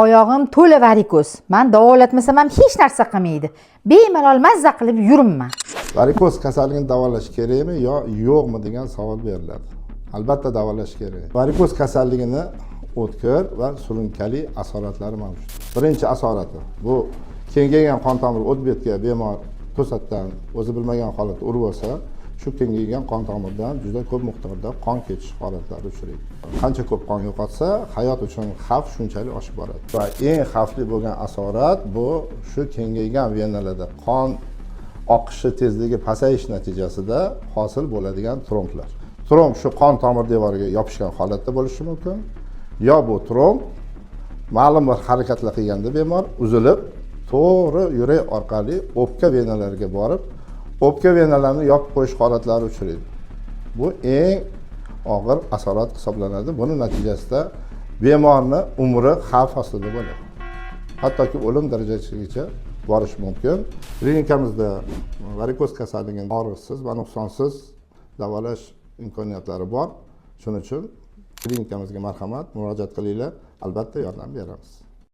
Oyog'im to'la varikoz. Men davolatmasam ham hech narsa qilmaydi. Bemalol mazza qilib yuribman. Varikoz kasalligini davolash kerakmi yo yo'qmi degan savol beriladi. Albatta davolash kerak. Varikoz kasalligini o'tkir va surunkali asoratlari mavjud. Birinchi asorati bu kengaygan qon tomir o't betga bemor to'satdan o'zi bilmagan holatda urib olsa, shu kengaygan qon tomirdan juda ko'p miqdorda qon ketish holatlari uchraydi. Qancha ko'p qon yo'qotsa, hayot uchun xavf shunchalik oshib boradi. Va eng xavfli bo'lgan asorat bu shu kengaygan venalarda qon oqishi tezligi pasayish natijasida hosil bo'ladigan tromblar. Tromb shu qon tomir devoriga yopishgan holatda bo'lishi mumkin. Yo bu tromb ma'lum bir harakatlar qilganda bemor uzilib, to'g'ri yurak orqali o'pka venalariga borib, o'pka venalarini yopib qo'yish holatlari uchraydi. Bu eng og'ir asorat hisoblanadi. Buning natijasida bemorning umri xavf ostida bo'ladi. Hattoki o'lim darajasigacha borish mumkin. Klinikamizda varikoz kasalligini og'riqsiz va nuqsonsiz davolash imkoniyatlari bor. Shuning uchun klinikamizga marhamat, murojaat qilinglar, albatta yordam beramiz.